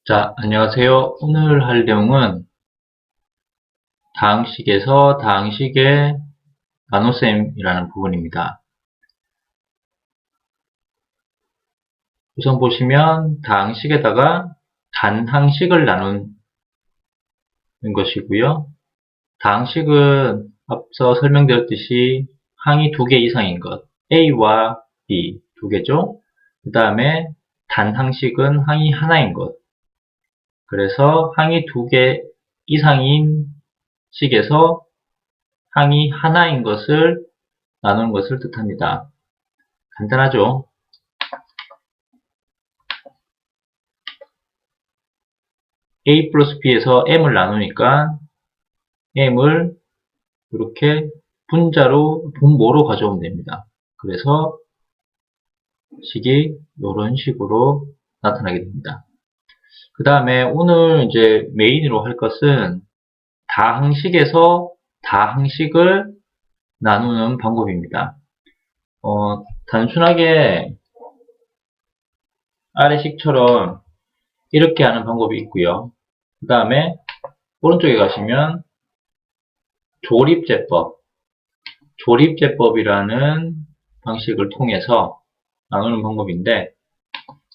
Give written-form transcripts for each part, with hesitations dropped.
자, 안녕하세요. 오늘 할 내용은 다항식에서 다항식의 나눗셈이라는 부분입니다. 우선 보시면 다항식에다가 단항식을 나누는 것이고요. 다항식은 앞서 설명드렸듯이 항이 두 개 이상인 것, A와 B 두 개죠. 그 다음에 단항식은 항이 하나인 것. 그래서 항이 두 개 이상인 식에서 항이 하나인 것을 나누는 것을 뜻합니다. 간단하죠? A 플러스 B에서 M을 나누니까 M을 이렇게 분모로 가져오면 됩니다. 그래서 식이 이런 식으로 나타나게 됩니다. 그 다음에 오늘 이제 메인으로 할 것은 다항식에서 다항식을 나누는 방법입니다. 단순하게 아래식처럼 이렇게 하는 방법이 있고요. 그 다음에 오른쪽에 가시면 조립제법이라는 방식을 통해서 나누는 방법인데,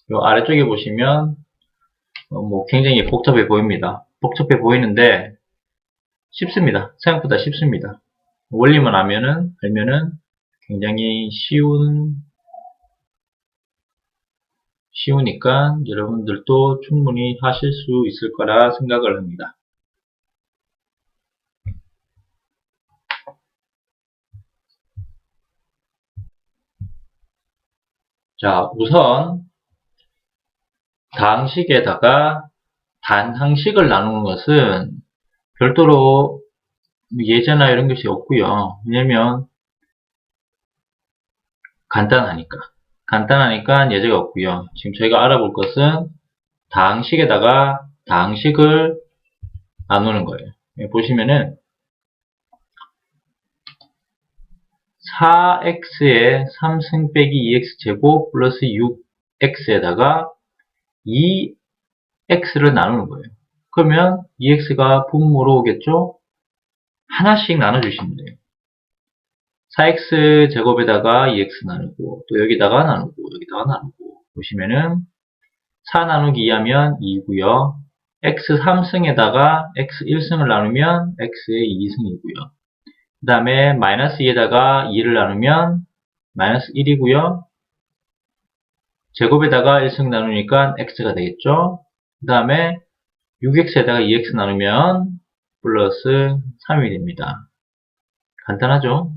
이 아래쪽에 보시면 굉장히 복잡해 보입니다. 복잡해 보이는데 쉽습니다. 생각보다 쉽습니다. 원리만 알면은 굉장히 쉬우니까 여러분들도 충분히 하실 수 있을 거라 생각을 합니다. 자, 우선 다항식에다가 단항식을 나누는 것은 별도로 예제나 이런 것이 없고요. 왜냐면 간단하니까 예제가 없고요. 지금 저희가 알아볼 것은 다항식에다가 다항식을 나누는 거예요. 보시면은 4x에 3승 빼기 2x제곱 플러스 6x에다가 2x를 나누는 거예요. 그러면 2x가 분모로 오겠죠? 하나씩 나눠주시면 돼요. 4x 제곱에다가 2x 나누고 또 여기다가 나누고 보시면은 4 나누기 2 하면 2고요. x 3승에다가 x 1승을 나누면 x의 2승이고요. 그 다음에 마이너스 2에다가 2를 나누면 마이너스 1이고요. 제곱에다가 1승 나누니까 x가 되겠죠. 그 다음에 6x에다가 2x 나누면 플러스 3이 됩니다. 간단하죠?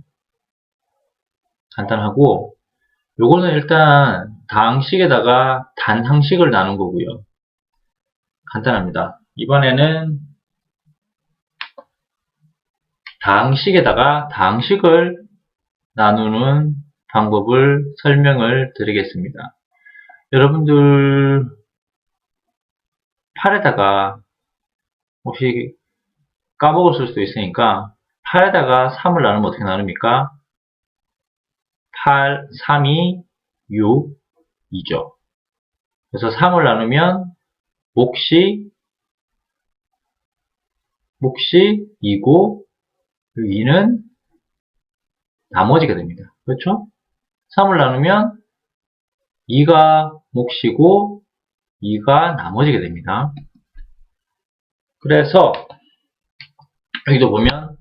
간단하고 요거는 일단 다항식에다가 단항식을 나눈 거고요. 간단합니다. 이번에는 다항식에다가 다항식을 나누는 방법을 설명을 드리겠습니다. 여러분들 팔에다가 혹시 까먹었을 수도 있으니까 8에다가 3을 나누면 어떻게 나눕니까? 8, 3이 6, 2죠. 그래서 3을 나누면 몫이 2고 2는 나머지가 됩니다. 그렇죠? 3을 나누면 2가 몫이고 2가 나머지가 됩니다. 그래서 여기도 보면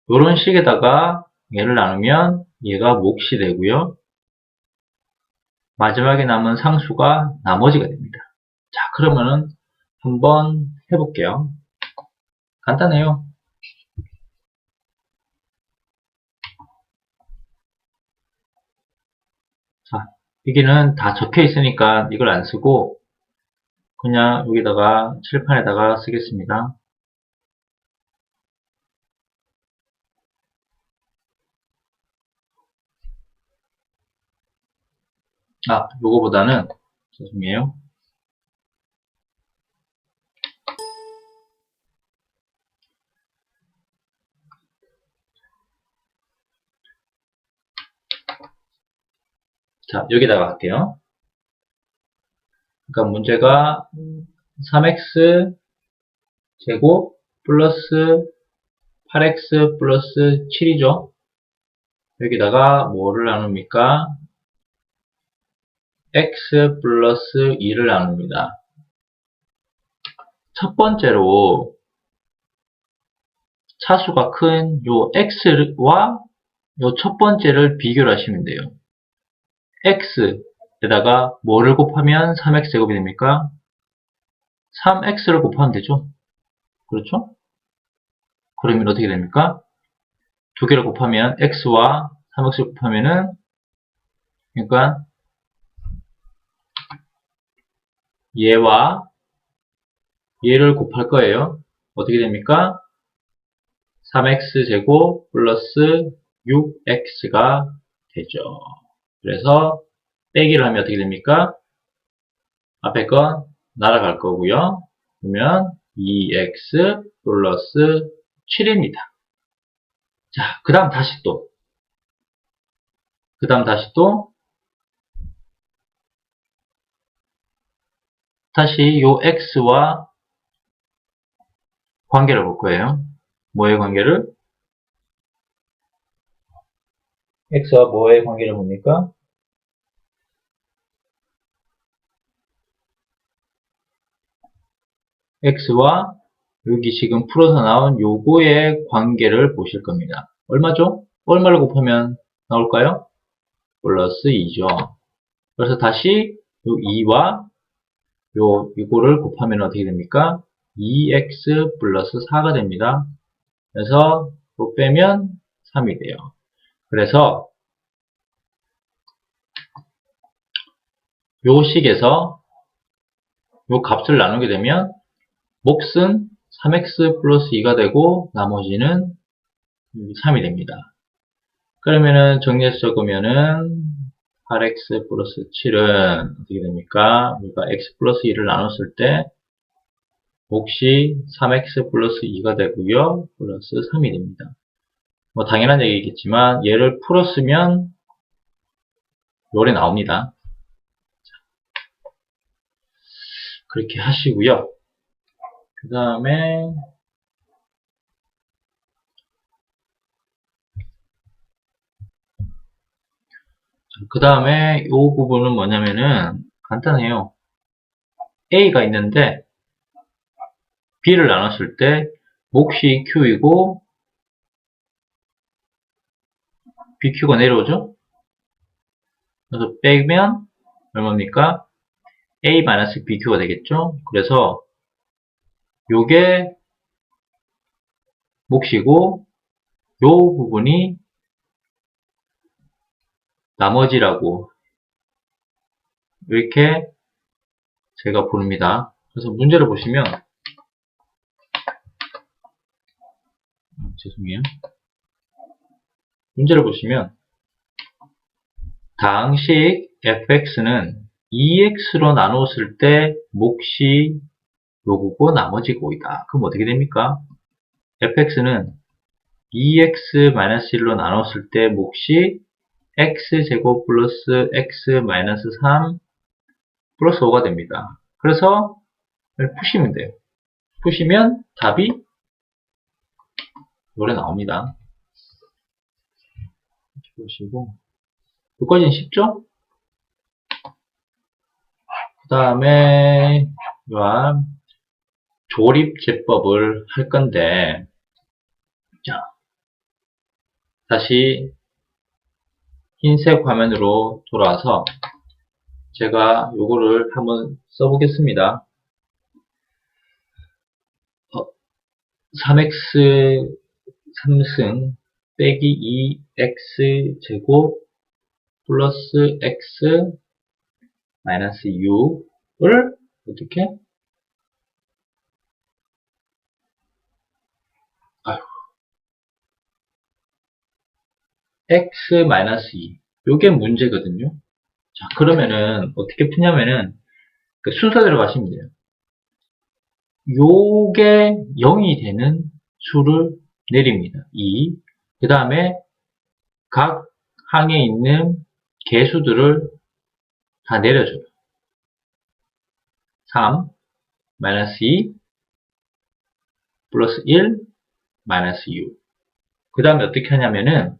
이런 식에다가 얘를 나누면 얘가 몫이 되고요. 마지막에 남은 상수가 나머지가 됩니다. 자, 그러면은 한번 해볼게요. 간단해요. 자, 여기는 다 적혀 있으니까 이걸 안 쓰고 그냥 여기다가 칠판에다가 쓰겠습니다. 요거보다는 죄송해요. 자, 여기다가 할게요. 그러니까 문제가 3x 제곱 플러스 8x 플러스 7이죠. 여기다가 뭐를 나눕니까? x 플러스 2를 나눕니다. 첫 번째로 차수가 큰 요 x와 요 첫 번째를 비교를 하시면 돼요. x에다가 뭐를 곱하면 3x제곱이 됩니까? 3x를 곱하면 되죠. 그렇죠? 그러면 어떻게 됩니까? 두 개를 곱하면 x와 3x를 곱하면은 그러니까 얘와 얘를 곱할 거예요. 어떻게 됩니까? 3x제곱 플러스 6x가 되죠. 그래서 빼기를 하면 어떻게 됩니까? 앞에 건 날아갈 거고요. 그러면 2x 플러스 7입니다. 자, 그 다음 다시 또 다시 요 x와 관계를 볼 거예요. 뭐의 관계를? x와 뭐의 관계를 봅니까? x와 여기 지금 풀어서 나온 요거의 관계를 보실 겁니다. 얼마죠? 얼마를 곱하면 나올까요? 플러스 2죠. 그래서 다시 요 2와 요거를 곱하면 어떻게 됩니까? 2x 플러스 4가 됩니다. 그래서 또 빼면 3이 돼요. 그래서 요 식에서 요 값을 나누게 되면 몫은 3x 플러스 2가 되고 나머지는 3이 됩니다. 그러면은 정리해서 적으면은 8x 플러스 7은 어떻게 됩니까? 우리가 x 플러스 2를 나눴을 때 몫이 3x 플러스 2가 되고요. 플러스 3이 됩니다. 뭐 당연한 얘기겠지만 얘를 풀었으면 요래 나옵니다. 그렇게 하시고요. 그 다음에 요 부분은 뭐냐면은 간단해요. A가 있는데 B를 나눴을 때 몫이 Q이고 BQ가 내려오죠? 그래서 빼면 얼마입니까? A-BQ가 되겠죠? 그래서 요게 몫이고 요 부분이 나머지라고 이렇게 제가 부릅니다. 그래서 문제를 보시면 죄송해요. 문제를 보시면 당식 fx는 2x로 나눴을 때 몫이 요거고 나머지가 5이다. 그럼 어떻게 됩니까? fx는 2x-1로 나눴을 때 몫이 x제곱 플러스 x-3 플러스 5가 됩니다. 그래서 푸시면 돼요. 푸시면 답이 요래 나옵니다. 이렇게 보시고 여기까지는 쉽죠? 그 다음에 조립제법을 할 건데 자, 다시 흰색 화면으로 돌아와서 제가 요거를 한번 써보겠습니다. 3x 3승 빼기 2x 제곱 플러스 x 마이너스 6을 어떻게? x 마이너스 2 요게 문제거든요. 자, 그러면은 어떻게 푸냐면은 그 순서대로 가시면 돼요. 요게 0이 되는 수를 내립니다. 2. 그 다음에 각 항에 있는 개수들을 다 내려줘요. 3. 마이너스 2, 플러스 1, 마이너스 6. 그 다음에 어떻게 하냐면은,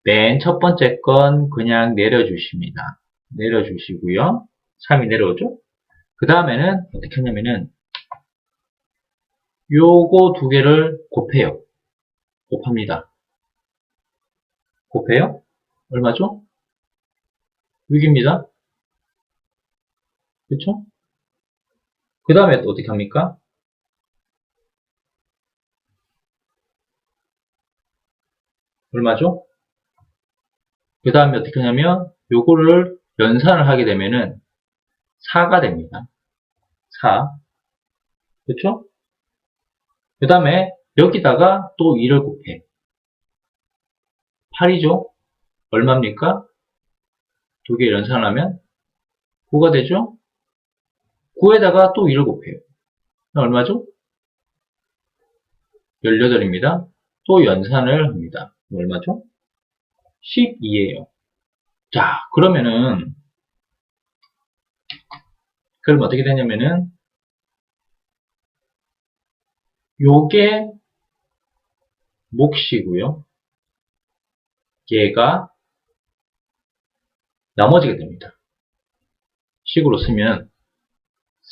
맨 첫 번째 건 그냥 내려주십니다. 내려주시고요. 3이 내려오죠? 그 다음에는 어떻게 하냐면은, 요거 두 개를 곱해요. 곱합니다. 곱해요? 얼마죠? 6입니다. 그쵸? 그 다음에 어떻게 합니까? 얼마죠? 그 다음에 어떻게 하냐면, 요거를 연산을 하게 되면은 4가 됩니다. 4. 그쵸? 그 다음에 여기다가 또 2를 곱해. 8이죠? 얼마입니까? 두 개 연산하면 9가 되죠? 9에다가 또 2를 곱해요. 얼마죠? 18입니다. 또 연산을 합니다. 얼마죠? 12예요. 자, 그럼 어떻게 되냐면은, 요게 몫이고요. 얘가 나머지가 됩니다. 식으로 쓰면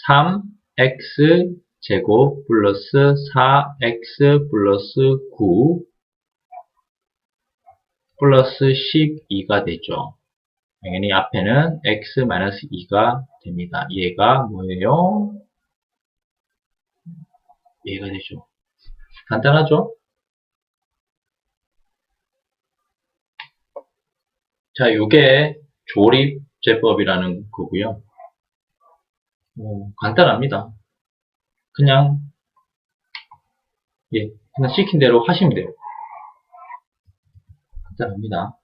3x 제곱 플러스 4x 플러스 9 플러스 12가 되죠. 당연히 앞에는 x-2가 됩니다. 얘가 뭐예요? 얘가 되죠. 간단하죠? 자, 요게 조립제법이라는 거고요. 간단합니다. 그냥, 그냥 시킨 대로 하시면 돼요. 간단합니다.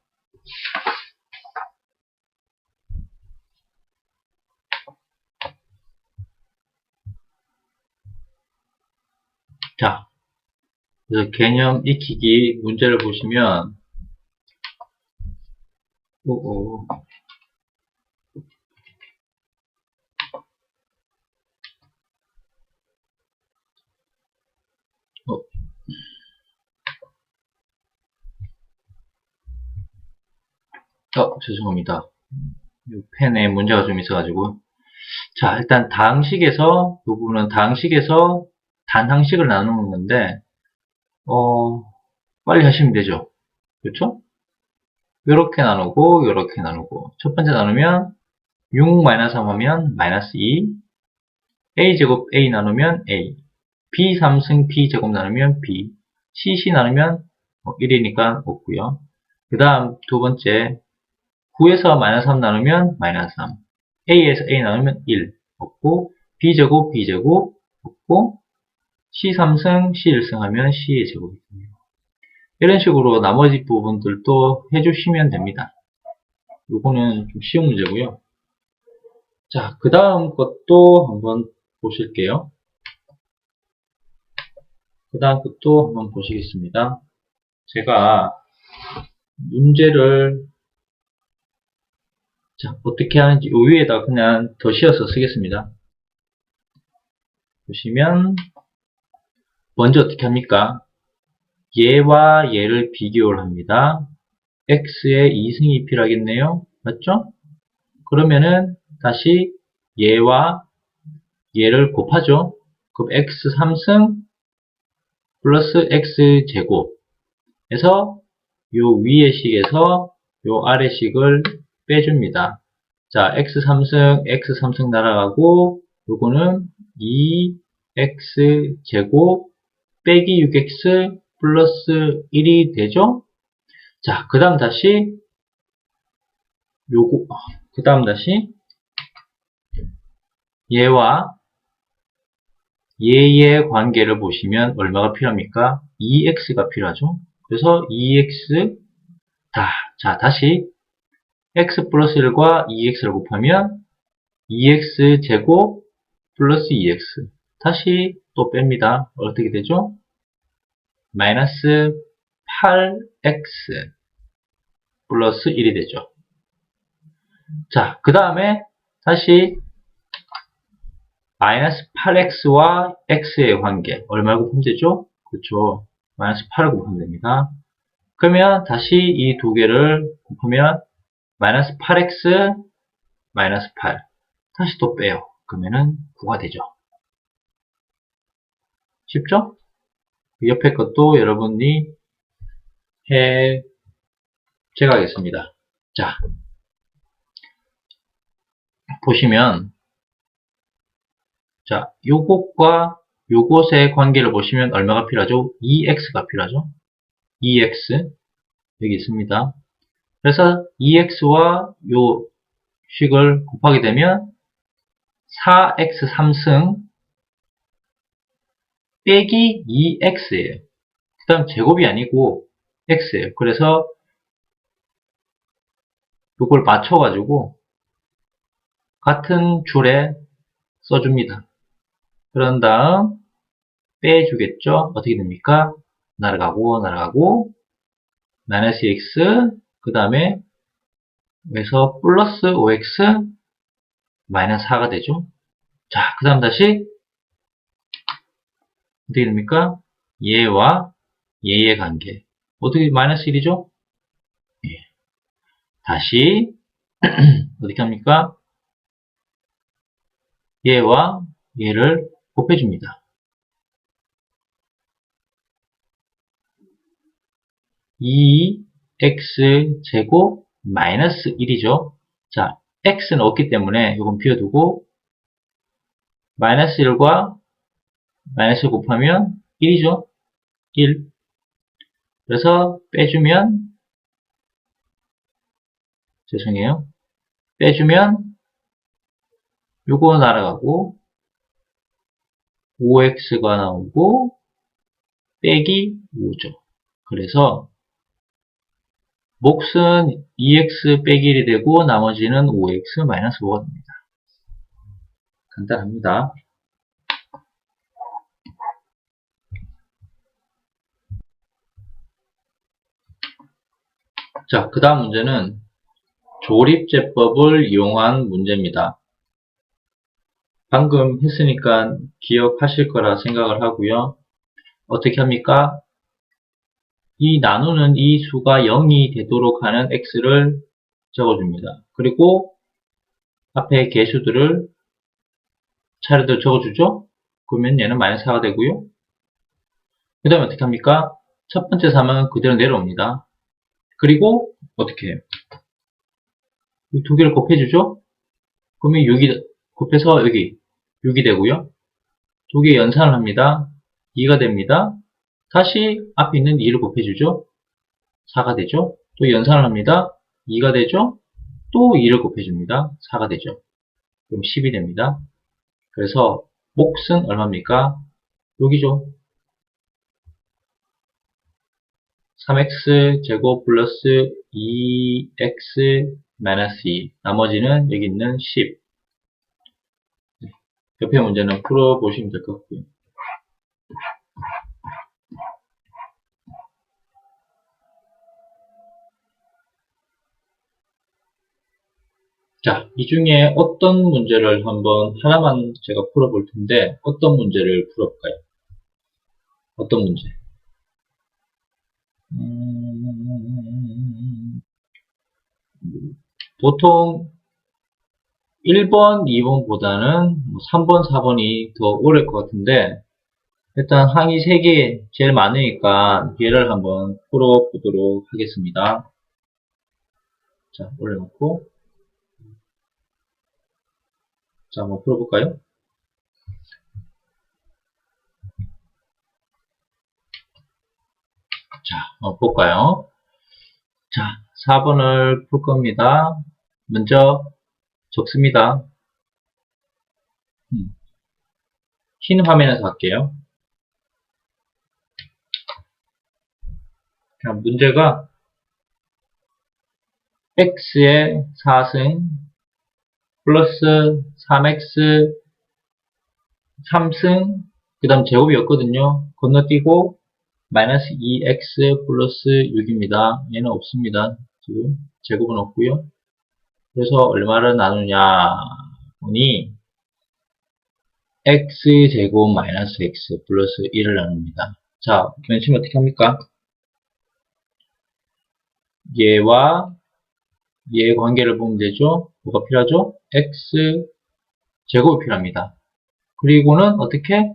자, 그래서 개념 익히기 문제를 보시면, 오, 어, 죄송합니다. 이 펜에 문제가 좀 있어가지고. 자, 일단 이 부분은 다항식에서 단항식을 나누는 건데, 빨리 하시면 되죠. 그렇죠? 요렇게 나누고, 요렇게 나누고. 첫 번째 나누면, 6-3 하면 마이너스 2, a제곱 a 나누면 a, b 3승 b 제곱 나누면 b, cc 나누면 1이니까 없고요. 그 다음 두 번째, 9에서 마이너스 3 나누면 마이너스 3, a에서 a 나누면 1, 없고, b제곱 b제곱, 없고, c 3승 c 1승 하면 c의 제곱이 됩니다. 이런 식으로 나머지 부분들도 해주시면 됩니다. 요거는 좀 쉬운 문제고요. 자, 그 다음 것도 한번 보실게요. 그 다음 것도 한번 보시겠습니다. 제가 문제를 어떻게 하는지 요 위에다 그냥 더 씌워서 쓰겠습니다. 보시면 먼저 어떻게 합니까? 얘와 얘를 비교를 합니다. x의 2승이 필요하겠네요. 맞죠? 그러면은 다시 얘와 얘를 곱하죠. 그럼 x 3승 플러스 x 제곱 해서 요 위의 식에서 요 아래 식을 빼줍니다. 자, x 3승 날아가고 요거는 2x 제곱 빼기 6x 플러스 1이 되죠? 자, 그 다음 다시 얘와 얘의 관계를 보시면 얼마가 필요합니까? 2x가 필요하죠? 그래서 2x 자, 다시 x 플러스 1과 2x를 곱하면 2x 제곱 플러스 2x 다시 또 뺍니다. 어떻게 되죠? 마이너스 8x 플러스 1이 되죠. 자, 그 다음에 다시 마이너스 8x와 x의 관계 얼마 곱하면 되죠? 그렇죠. 마이너스 8을 곱하면 됩니다. 그러면 다시 이 두 개를 곱하면 마이너스 8x 마이너스 8 다시 또 빼요. 그러면은 9가 되죠. 쉽죠? 옆에 것도 여러분이 제가 하겠습니다. 자, 보시면 자, 요것과 요것의 관계를 보시면 얼마가 필요하죠? 2x가 필요하죠? 2x 여기 있습니다. 그래서 2x와 요 식을 곱하게 되면 4x 3승 빼기 2x예요. 그 다음 제곱이 아니고 x예요. 그래서 이걸 맞춰가지고 같은 줄에 써줍니다. 그런 다음 빼주겠죠? 어떻게 됩니까? 날아가고 마이너스 x 그 다음에 여기서 플러스 5x 마이너스 4가 되죠? 자, 그 다음 다시 어떻게 됩니까? 얘와 얘의 관계 어떻게 마이너스 1이죠? 예. 다시 어떻게 합니까? 얘와 얘를 곱해줍니다. 2x 제곱 마이너스 1이죠. 자, x는 없기 때문에 이건 비워두고 마이너스 1과 마이너스 곱하면 1이죠. 1. 그래서 빼주면 죄송해요. 빼주면 요거 날아가고 5x가 나오고 빼기 5죠. 그래서 몫은 2x 빼기 1이 되고 나머지는 5x 마이너스 5가 됩니다. 간단합니다. 자, 그 다음 문제는 조립제법을 이용한 문제입니다. 방금 했으니까 기억하실 거라 생각을 하고요. 어떻게 합니까? 이 나누는 이 수가 0이 되도록 하는 x를 적어줍니다. 그리고 앞에 개수들을 차례대로 적어주죠? 그러면 얘는 마이너스 4가 되고요. 그 다음에 어떻게 합니까? 첫 번째 3은 그대로 내려옵니다. 그리고 어떻게 해요? 이 두 개를 곱해주죠? 그러면 6이 곱해서 여기 6이 되고요. 두 개 연산을 합니다. 2가 됩니다. 다시 앞에 있는 2를 곱해주죠? 4가 되죠? 또 연산을 합니다. 2가 되죠? 또 2를 곱해줍니다. 4가 되죠? 그럼 10이 됩니다. 그래서 몫은 얼마입니까? 여기죠. 3x 제곱 플러스 2x 마이너스 2 나머지는 여기 있는 10 옆에 문제는 풀어보시면 될 것 같고요. 자, 이 중에 어떤 문제를 한번 하나만 제가 풀어볼 텐데 어떤 문제를 풀어볼까요? 어떤 문제? 보통 1번, 2번보다는 3번, 4번이 더 어려울 것 같은데 일단 항이 3개 제일 많으니까 얘를 한번 풀어보도록 하겠습니다. 자, 올려놓고 자, 한번 풀어볼까요? 자, 한번 볼까요? 자, 4번을 풀 겁니다. 먼저 적습니다. 흰 화면에서 할게요. 자, 문제가 x의 4승 플러스 3x 3승 그 다음 제곱이었거든요. 건너뛰고 마이너스 2x 플러스 6입니다. 얘는 없습니다. 지금 제곱은 없고요. 그래서 얼마를 나누냐 보니 x제곱 마이너스 x 플러스 1을 나눕니다. 자, 맨 처음에 어떻게 합니까? 얘와 얘의 관계를 보면 되죠? 뭐가 필요하죠? x제곱이 필요합니다. 그리고는 어떻게?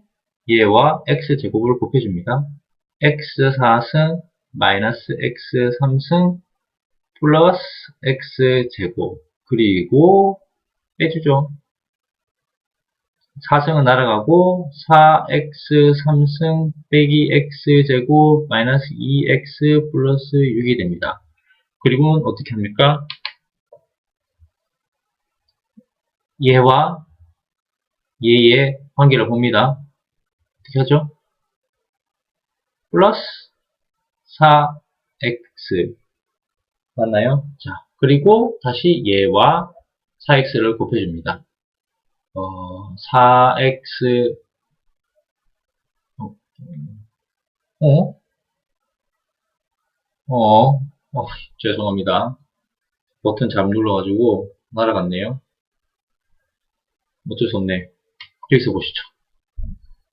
얘와 x제곱을 곱해줍니다. x4승 마이너스 x3승 플러스 x제곱 그리고 빼주죠. 4승은 날아가고 4x3승 빼기 x제곱 마이너스 2x 플러스 6이 됩니다. 그리고는 어떻게 합니까? 얘와 얘의 관계를 봅니다. 어떻게 하죠? 플러스 4x 맞나요? 자, 그리고 다시 얘와 4x를 곱해줍니다. 4x 어? 어? 죄송합니다. 버튼 잘못 눌러가지고 날아갔네요. 어쩔 수 없네. 여기서 보시죠.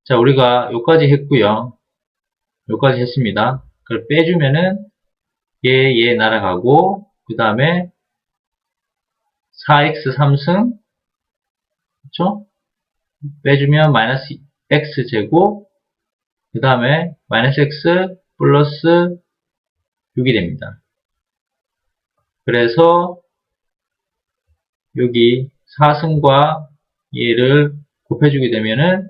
자, 우리가 여기까지 했고요. 여기까지 했습니다. 그걸 빼주면은 얘 날아가고 그 다음에 4x 3승 그쵸? 빼주면 마이너스 x제곱 그 다음에 마이너스 x 플러스 6이 됩니다. 그래서 여기 4승과 얘를 곱해주게 되면은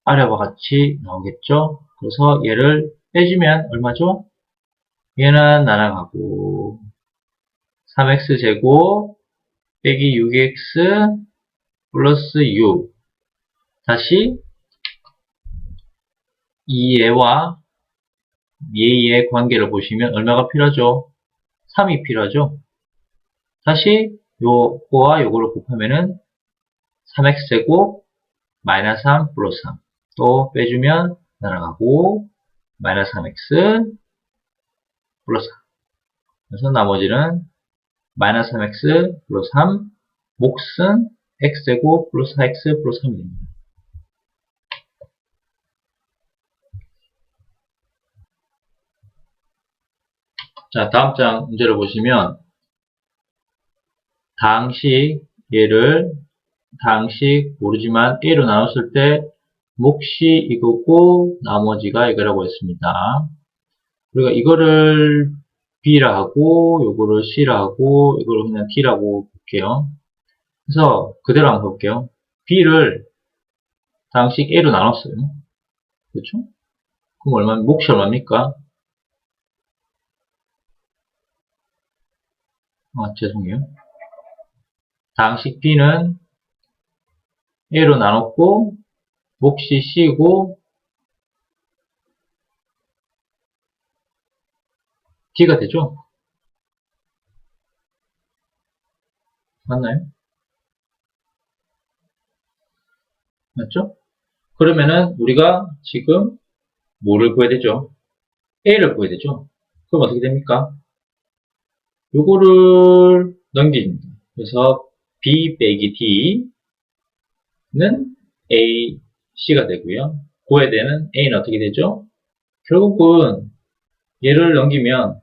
아래와 같이 나오겠죠? 그래서 얘를 빼주면 얼마죠? 얘는 날아가고 3x제곱 빼기 6x 플러스 6 다시 이 얘와 얘의 관계를 보시면 얼마가 필요하죠? 3이 필요하죠? 다시 요거와 요거를 곱하면은 3x제곱 마이너스 3 플러스 3 또 빼주면 날아가고 마이너스 3x 플러스 3 그래서 나머지는 마이너스 3x 플러스 3 몫은 x제곱 플러스 4x 플러스 3이 됩니다. 자, 다음 장 문제를 보시면 다항식 얘를 다항식 모르지만 A로 나눴을 때 몫이 이거고 나머지가 이거라고 했습니다. 우리가 이거를 B라 하고 요거를 C라 하고 이거를 그냥 D라고 볼게요. 그래서 그대로 한번 볼게요. B를 다항식 A로 나눴어요. 그렇죠? 그럼 몫이 얼마입니까? 죄송해요. 다항식 B는 A로 나눴고 몫이 C고 D가 되죠? 맞나요? 맞죠? 그러면은 우리가 지금 뭐를 구해야 되죠? A를 구해야 되죠? 그럼 어떻게 됩니까? 요거를 넘깁니다. 그래서 B 빼기 D는 A, C가 되고요. 구해야 되는 A는 어떻게 되죠? 결국은 얘를 넘기면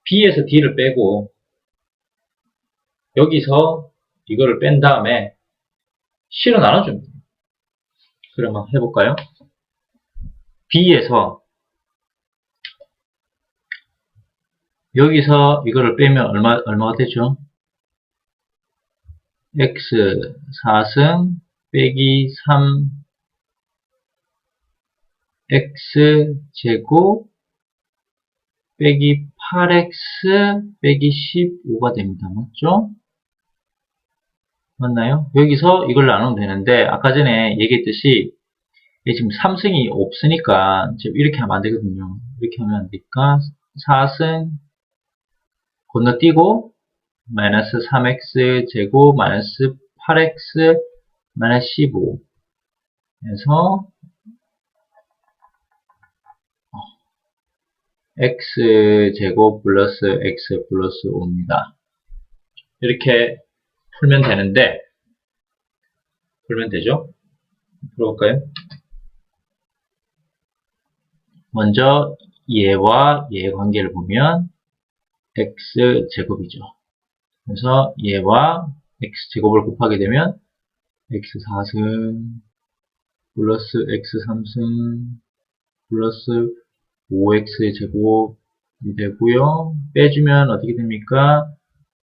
B에서 D를 빼고 여기서 이거를 뺀 다음에 C로 나눠줍니다. 그럼 한번 해볼까요? B에서 여기서 이거를 빼면 얼마가 되죠? x 4승 빼기 3x 제곱 빼기 8x 빼기 15가 됩니다. 맞죠? 맞나요? 여기서 이걸 나누면 되는데 아까 전에 얘기했듯이 지금 3승이 없으니까 지금 이렇게 하면 안 되거든요. 이렇게 하면 안 되니까 4승 건너뛰고 마이너스 3x 제곱 마이너스 8x 마이너스 15 해서 x 제곱 플러스 x 플러스 5입니다. 이렇게 풀면 되는데 풀면 되죠? 풀어볼까요? 먼저 얘와 얘의 관계를 보면 x제곱이죠. 그래서 얘와 x제곱을 곱하게 되면 x4승 플러스 x3승 플러스 5x제곱이 되고요. 빼주면 어떻게 됩니까?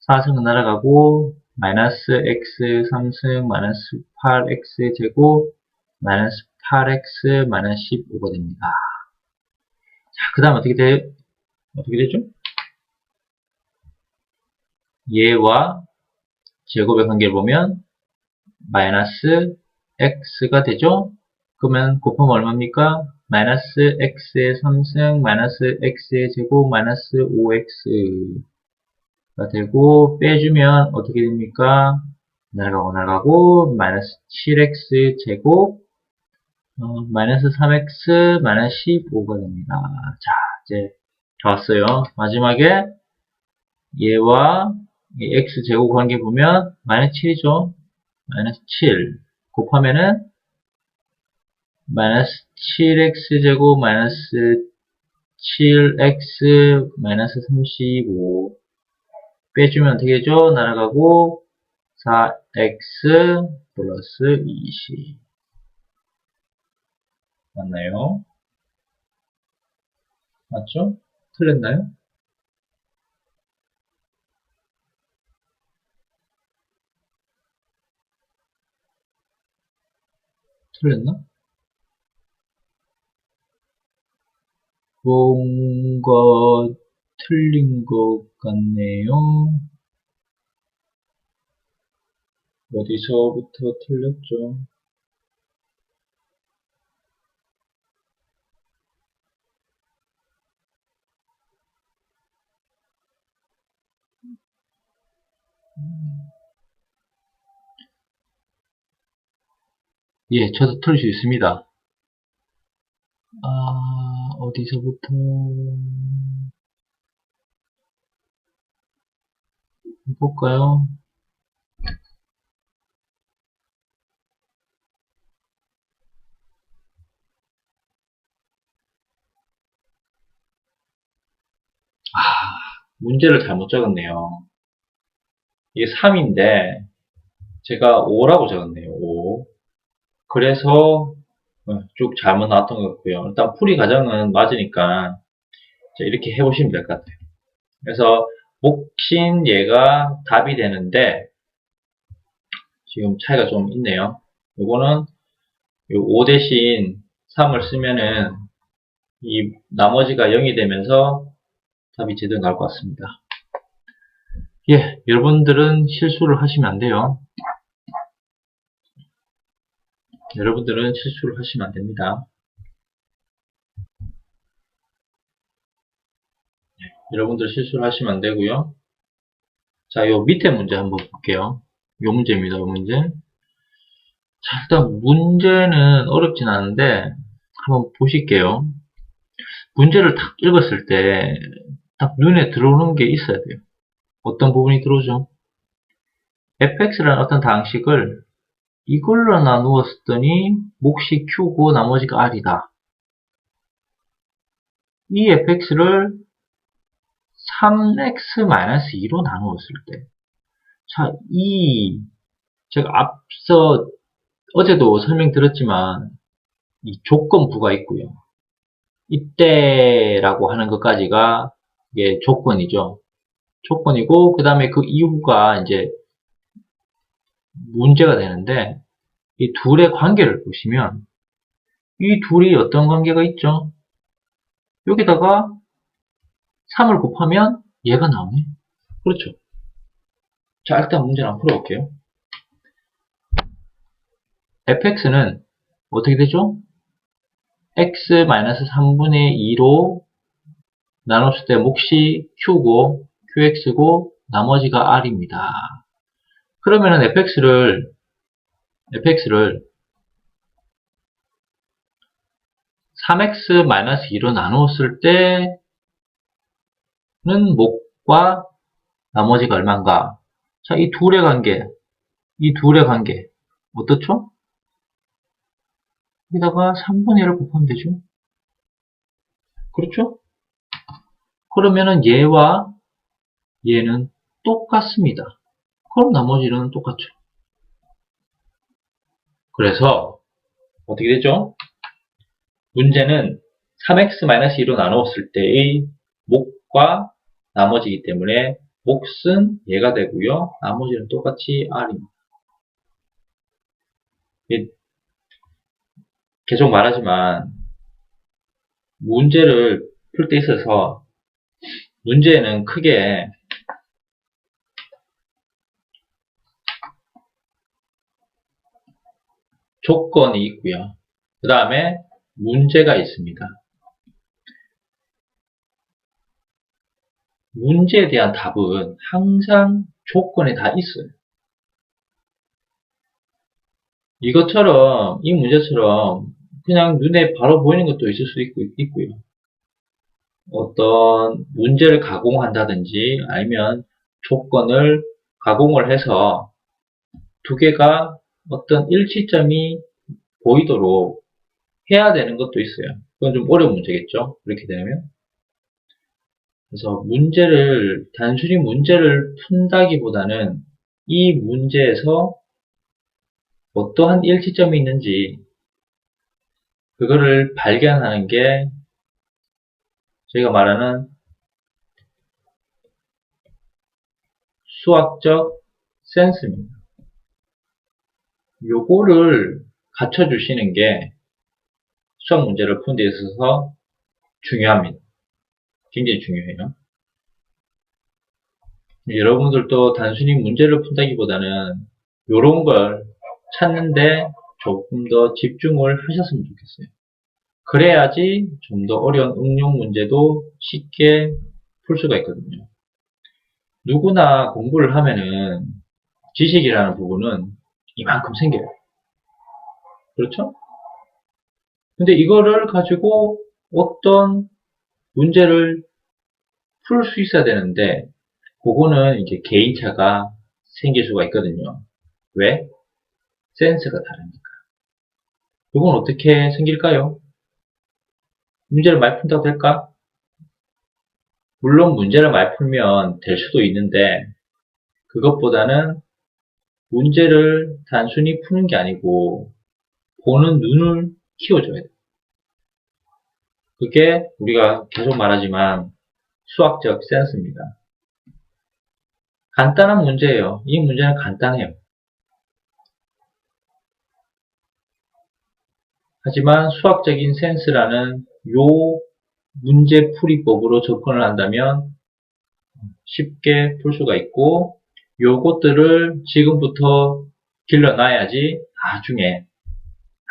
4승은 날아가고 마이너스 x3승 마이너스 8x제곱 마이너스 8x 마이너스 15가 됩니다. 자, 그 다음 어떻게 되죠? 얘와 제곱의 관계를 보면 마이너스 x가 되죠? 그러면 곱하면 얼마입니까? 마이너스 x의 3승 마이너스 x의 제곱 마이너스 5x가 되고 빼주면 어떻게 됩니까? 날아가고 마이너스 7x 제곱 마이너스 3x 마이너스 15가 됩니다. 자, 이제 다 왔어요. 마지막에 얘와 x 제곱 관계 보면 마이너스 7이죠. 마이너스 7 곱하면은 마이너스 7x 제곱 마이너스 7x 마이너스 35 빼주면 어떻게 되죠? 날아가고 4x 플러스 20 맞나요? 맞죠? 틀렸나요? 틀렸나? 뭔가 틀린 것 같네요. 어디서부터 틀렸죠? 예, 저도 틀릴 수 있습니다. 어디서부터 볼까요? 문제를 잘못 적었네요. 이게 3인데 제가 5라고 적었네요. 5. 그래서 쭉 잘못 나왔던 것 같고요. 일단 풀이 과정은 맞으니까 이렇게 해보시면 될 것 같아요. 그래서 목신 얘가 답이 되는데 지금 차이가 좀 있네요. 요거는 5 대신 3을 쓰면은 이 나머지가 0이 되면서 답이 제대로 나올 것 같습니다. 예, 여러분들은 실수를 하시면 안 돼요. 여러분들은 실수를 하시면 안 됩니다. 여러분들 실수를 하시면 안 되고요. 자, 요 밑에 문제 한번 볼게요. 요 문제입니다. 요 문제. 자, 일단 문제는 어렵진 않은데 한번 보실게요. 문제를 딱 읽었을 때 딱 눈에 들어오는 게 있어야 돼요. 어떤 부분이 들어오죠? fx라는 어떤 방식을 이걸로 나누었더니 몫이 q고 나머지가 r이다. 이 fx를 3x-2로 나누었을 때, 자, 제가 앞서 어제도 설명드렸지만 이 조건부가 있고요. 이때라고 하는 것까지가 이게 조건이죠. 조건이고 그 다음에 그 이후가 이제 문제가 되는데 이 둘의 관계를 보시면 이 둘이 어떤 관계가 있죠? 여기다가 3을 곱하면 얘가 나오네. 그렇죠. 자, 일단 문제를 한번 풀어볼게요. fx는 어떻게 되죠? x-3분의 2로 나눴을 때 몫이 q고 qx고 나머지가 r입니다. 그러면은 fx를 3x-2로 나누었을 때는 몫과 나머지가 얼마인가? 자, 이 둘의 관계 어떻죠? 여기다가 3분의 1을 곱하면 되죠. 그렇죠? 그러면은 얘와 얘는 똑같습니다. 그럼 나머지는 똑같죠. 그래서 어떻게 되죠? 문제는 3x-2로 나누었을 때의 몫과 나머지이기 때문에 몫은 얘가 되고요. 나머지는 똑같이 r입니다. 계속 말하지만 문제를 풀 때 있어서 문제는 크게 조건이 있고요. 그 다음에 문제가 있습니다. 문제에 대한 답은 항상 조건에 다 있어요. 이것처럼, 이 문제처럼 그냥 눈에 바로 보이는 것도 있을 수 있고요. 어떤 문제를 가공한다든지 아니면 조건을 가공을 해서 두 개가 어떤 일치점이 보이도록 해야 되는 것도 있어요. 그건 좀 어려운 문제겠죠. 그렇게 되면. 그래서 단순히 문제를 푼다기보다는 이 문제에서 어떠한 일치점이 있는지 그거를 발견하는 게 저희가 말하는 수학적 센스입니다. 요거를 갖춰주시는 게 수학 문제를 푸는 데 있어서 중요합니다. 굉장히 중요해요. 여러분들도 단순히 문제를 푼다기보다는 요런 걸 찾는데 조금 더 집중을 하셨으면 좋겠어요. 그래야지 좀 더 어려운 응용 문제도 쉽게 풀 수가 있거든요. 누구나 공부를 하면은 지식이라는 부분은 이만큼 생겨요. 그렇죠? 근데 이거를 가지고 어떤 문제를 풀 수 있어야 되는데 그거는 이제 개인차가 생길 수가 있거든요. 왜? 센스가 다르니까. 이건 어떻게 생길까요? 문제를 많이 푼다고 될까? 물론 문제를 많이 풀면 될 수도 있는데 그것보다는 문제를 단순히 푸는 게 아니고 보는 눈을 키워줘야 돼. 그게 우리가 계속 말하지만 수학적 센스입니다. 간단한 문제예요. 이 문제는 간단해요. 하지만 수학적인 센스라는 요 문제풀이법으로 접근을 한다면 쉽게 풀 수가 있고 요것들을 지금부터 길러놔야지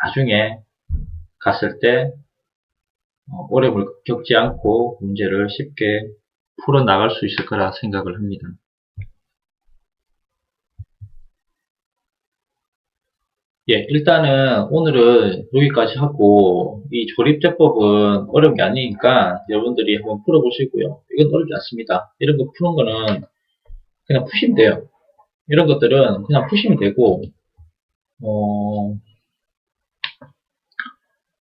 나중에 갔을 때 어려움을 겪지 않고 문제를 쉽게 풀어나갈 수 있을 거라 생각을 합니다. 예, 일단은 오늘은 여기까지 하고 이 조립제법은 어려운 게 아니니까 여러분들이 한번 풀어보시고요. 이건 어렵지 않습니다. 이런 거 푸는 거는 그냥 푸시면 돼요. 이런 것들은 그냥 푸시면 되고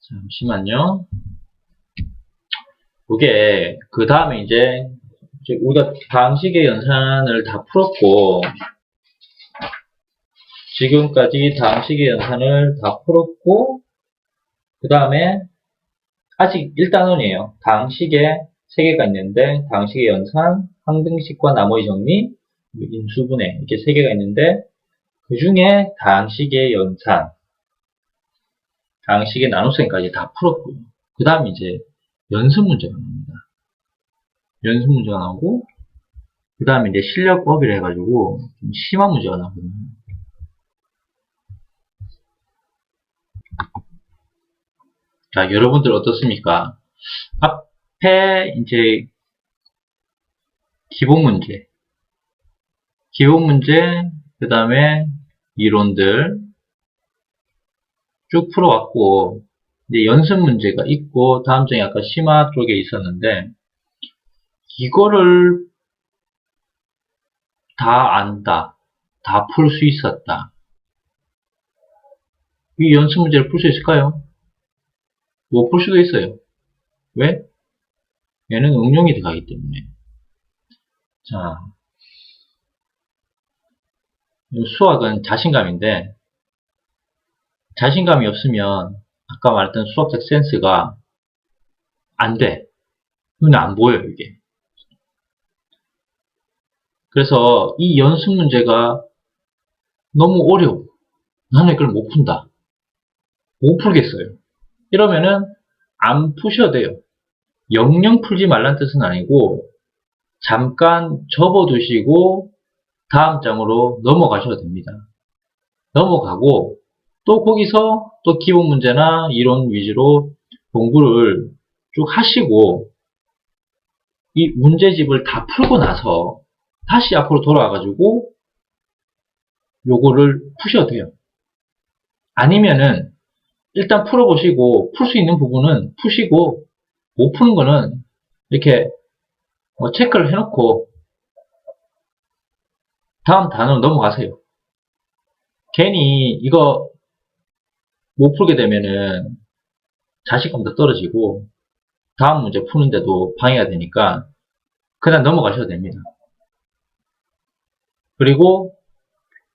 잠시만요. 이게 그 다음에 이제 우리가 다항식의 연산을 다 풀었고 지금까지 다항식의 연산을 다 풀었고 그 다음에 아직 1단원이에요. 다항식에 3개가 있는데 다항식의 연산, 항등식과 나머지 정리, 인수분해 이렇게 3개가 있는데 그 중에 다항식의 연산, 다항식의 나눗셈까지 다 풀었고요. 그 다음에 이제 연습 문제가 나옵니다. 연습 문제가 나오고 그 다음에 이제 실력법이라 해가지고 좀 심한 문제가 나오거든요. 자, 여러분들 어떻습니까? 앞에 이제 기본 문제, 그 다음에 이론들 쭉 풀어왔고 이제 연습 문제가 있고 다음 장에 아까 심화 쪽에 있었는데 이거를 다 안다, 다 풀 수 있었다. 이 연습 문제를 풀 수 있을까요? 못 풀 수도 있어요. 왜? 얘는 응용이 들어가기 때문에. 자, 수학은 자신감인데, 자신감이 없으면 아까 말했던 수학적 센스가 안 돼. 눈에 안 보여요, 이게. 그래서 이 연습 문제가 너무 어려워. 나는 이걸 못 푼다. 못 풀겠어요. 이러면은 안 푸셔도 돼요. 영영 풀지 말란 뜻은 아니고 잠깐 접어두시고 다음 장으로 넘어가셔도 됩니다. 넘어가고 또 거기서 또 기본 문제나 이론 위주로 공부를 쭉 하시고 이 문제집을 다 풀고 나서 다시 앞으로 돌아와가지고 요거를 푸셔도 돼요. 아니면은 일단 풀어보시고 풀 수 있는 부분은 푸시고 못 푸는 거는 이렇게 체크를 해놓고 다음 단어로 넘어가세요. 괜히 이거 못 풀게 되면은 자신감도 떨어지고 다음 문제 푸는데도 방해가 되니까 그냥 넘어가셔도 됩니다. 그리고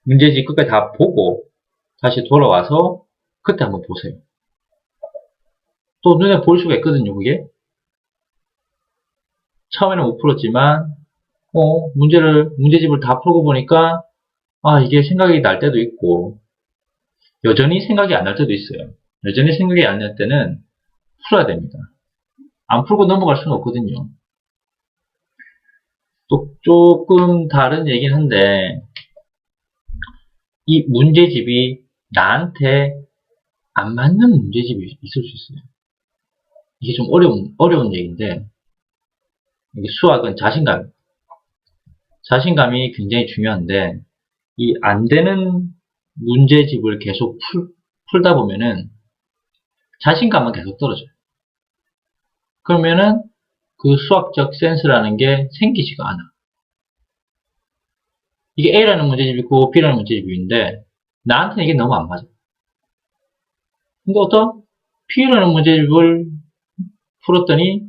문제집 끝까지 다 보고 다시 돌아와서 그때 한번 보세요. 또 눈에 보일 수가 있거든요, 그게. 처음에는 못 풀었지만 문제집을 다 풀고 보니까 이게 생각이 날 때도 있고 여전히 생각이 안 날 때도 있어요. 여전히 생각이 안 날 때는 풀어야 됩니다. 안 풀고 넘어갈 수는 없거든요. 또 조금 다른 얘기는 한데 이 문제집이 나한테 안 맞는 문제집이 있을 수 있어요. 이게 좀 어려운 얘기인데 이게 수학은 자신감이 굉장히 중요한데 이 안 되는 문제집을 계속 풀다 보면은 자신감은 계속 떨어져요. 그러면은 그 수학적 센스라는 게 생기지가 않아. 이게 A라는 문제집이 있고 B라는 문제집인데 나한테는 이게 너무 안 맞아. 근데 어떤 B라는 문제집을 풀었더니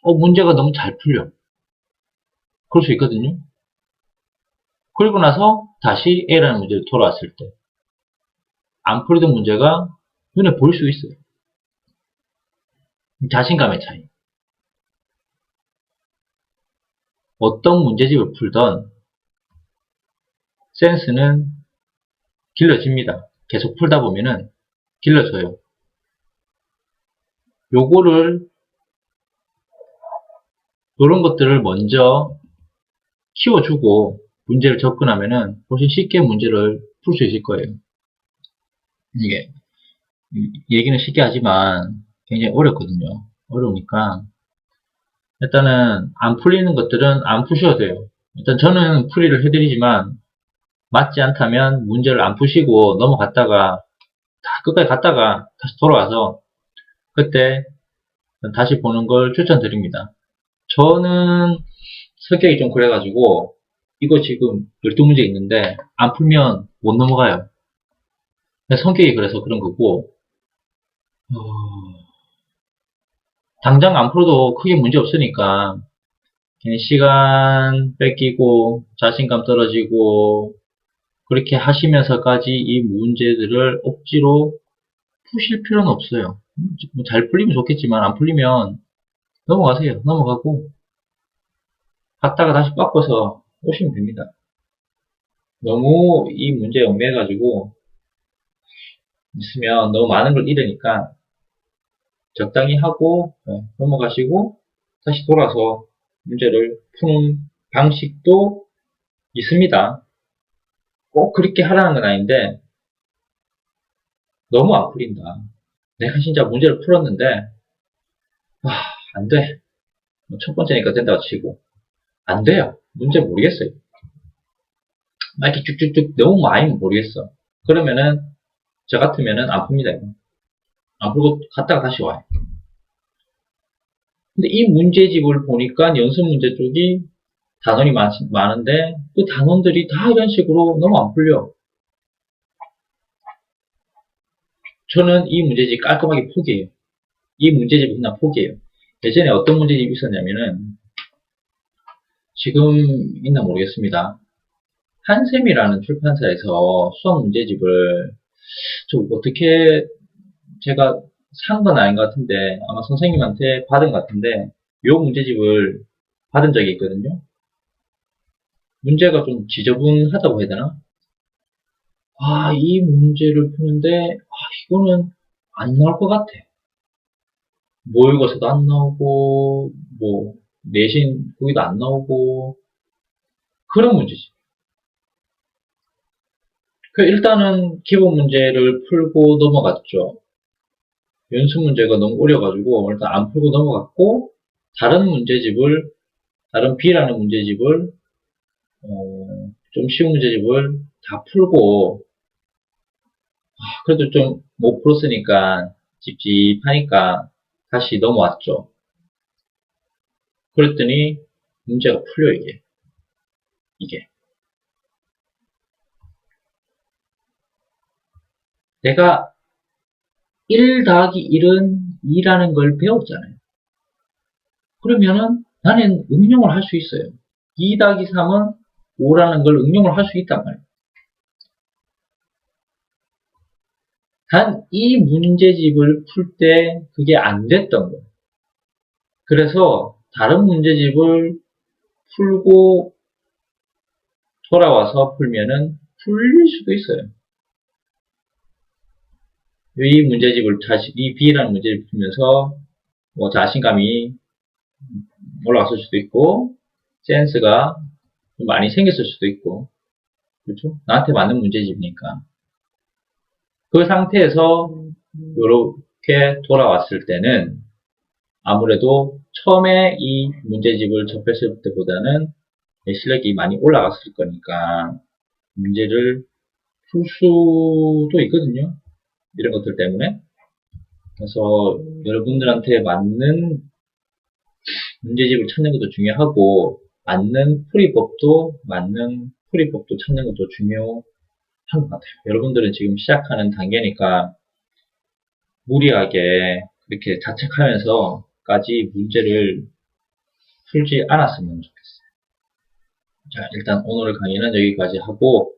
문제가 너무 잘 풀려. 그럴 수 있거든요. 그리고 나서 다시 A라는 문제로 돌아왔을 때 안 풀리던 문제가 눈에 보일 수 있어요. 자신감의 차이. 어떤 문제집을 풀던 센스는 길러집니다. 계속 풀다 보면은 길러져요. 요런 것들을 먼저 키워주고 문제를 접근하면은 훨씬 쉽게 문제를 풀 수 있을 거예요. 이게 얘기는 쉽게 하지만 굉장히 어렵거든요. 어려우니까 일단은 안 풀리는 것들은 안 푸셔도 돼요. 일단 저는 풀이를 해드리지만 맞지 않다면 문제를 안 푸시고 넘어갔다가 끝까지 갔다가 다시 돌아와서 그때 다시 보는 걸 추천드립니다. 저는 성격이 좀 그래가지고 이거 지금 12문제 있는데 안 풀면 못 넘어가요. 성격이 그래서 그런 거고 당장 안 풀어도 크게 문제 없으니까 괜히 시간 뺏기고 자신감 떨어지고 그렇게 하시면서까지 이 문제들을 억지로 푸실 필요는 없어요. 잘 풀리면 좋겠지만 안 풀리면 넘어가세요. 넘어가고 갔다가 다시 바꿔서 오시면 됩니다. 너무 이 문제에 얽매여가지고 있으면 너무 많은 걸 잃으니까 적당히 하고 넘어가시고 다시 돌아서 문제를 푸는 방식도 있습니다. 꼭 그렇게 하라는 건 아닌데 너무 안 풀린다. 내가 진짜 문제를 풀었는데 안 돼. 첫 번째니까 된다고 치고 안 돼요. 문제 모르겠어요. 이렇게 쭉쭉쭉 너무 많이 모르겠어. 그러면은 저 같으면은 안 풉니다. 이거. 안 풀고 갔다가 다시 와요. 근데 이 문제집을 보니까 연습 문제 쪽이 단원이 많은데 그 단원들이 다 이런 식으로 너무 안 풀려. 저는 이 문제집 깔끔하게 포기해요. 이 문제집은 그냥 포기해요. 예전에 어떤 문제집이 있었냐면은, 지금 있나 모르겠습니다. 한샘이라는 출판사에서 수학 문제집을 좀 어떻게 제가 산 건 아닌 것 같은데 아마 선생님한테 받은 것 같은데 요 문제집을 받은 적이 있거든요. 문제가 좀 지저분하다고 해야 되나? 이 문제를 푸는데 이거는 안 나올 것 같아. 모의고사도 안 나오고 뭐 내신 거기도 안 나오고 그런 문제지. 일단은 기본 문제를 풀고 넘어갔죠. 연습 문제가 너무 어려가지고 일단 안 풀고 넘어갔고 다른 문제집을 다른 B라는 문제집을 좀 쉬운 문제집을 다 풀고 그래도 좀 못 풀었으니까 찝찝하니까 다시 넘어왔죠. 그랬더니 문제가 풀려 이게 내가 1 더하기 1은 2라는 걸 배웠잖아요. 그러면은 나는 응용을 할 수 있어요. 2 더하기 3은 5라는 걸 응용을 할 수 있단 말이에요. 단 이 문제집을 풀 때 그게 안 됐던 거예요. 그래서 다른 문제집을 풀고 돌아와서 풀면은 풀릴 수도 있어요. 이 문제집을 이 B라는 문제집을 풀면서 뭐 자신감이 올라갔을 수도 있고 센스가 좀 많이 생겼을 수도 있고 그렇죠? 나한테 맞는 문제집이니까 그 상태에서 이렇게 돌아왔을 때는 아무래도 처음에 이 문제집을 접했을 때보다는 실력이 많이 올라갔을 거니까 문제를 풀 수도 있거든요. 이런 것들 때문에. 그래서 여러분들한테 맞는 문제집을 찾는 것도 중요하고 맞는 풀이법도 찾는 것도 중요한 것 같아요. 여러분들은 지금 시작하는 단계니까 무리하게 그렇게 자책하면서까지 문제를 풀지 않았으면 좋겠어요. 자, 일단 오늘 강의는 여기까지 하고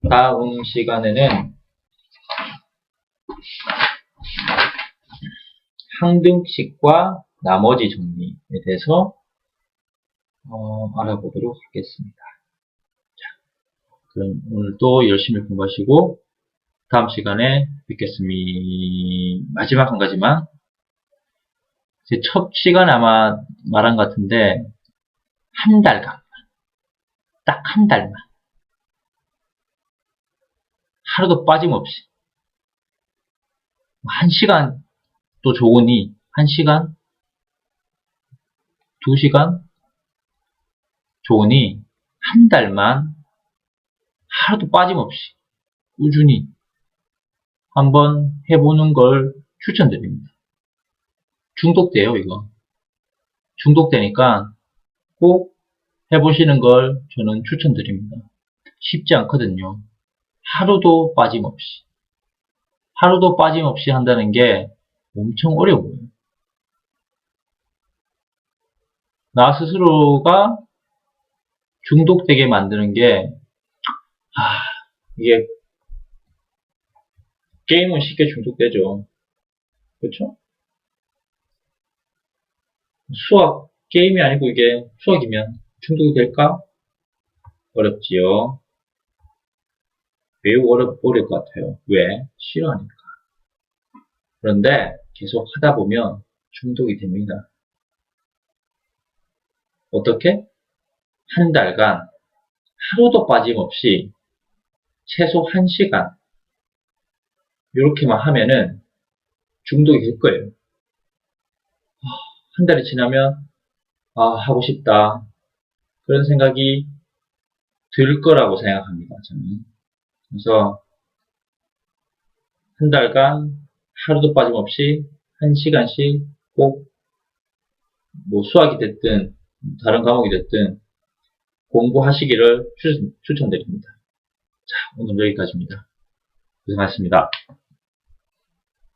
다음 시간에는 항등식과 나머지 정리에 대해서 알아보도록 하겠습니다. 자, 그럼 오늘도 열심히 공부하시고 다음 시간에 뵙겠습니다. 마지막 한 가지만 제 첫 시간에 아마 말한 것 같은데 한 달간 딱 한 달만 하루도 빠짐없이 1시간 또 좋으니 1시간 2시간 좋으니 한 달만 하루도 빠짐없이 꾸준히 한번 해보는 걸 추천드립니다. 중독돼요 이거. 중독되니까 꼭 해보시는 걸 저는 추천드립니다. 쉽지 않거든요. 하루도 빠짐없이 한다는 게 엄청 어려워요. 나 스스로가 중독되게 만드는 게 이게 게임은 쉽게 중독되죠. 그렇죠? 수학 게임이 아니고 이게 수학이면 중독이 될까? 어렵지요. 매우 어려울 것 같아요. 왜? 싫어하니까. 그런데 계속 하다 보면 중독이 됩니다. 어떻게? 한 달간 하루도 빠짐없이 최소 1시간 이렇게만 하면은 중독이 될 거예요. 한 달이 지나면 하고 싶다 그런 생각이 들 거라고 생각합니다. 저는. 그래서 한 달간 하루도 빠짐없이 1시간씩 꼭 뭐 수학이 됐든 다른 과목이 됐든 공부하시기를 추천드립니다. 자, 오늘 여기까지입니다. 고생하셨습니다.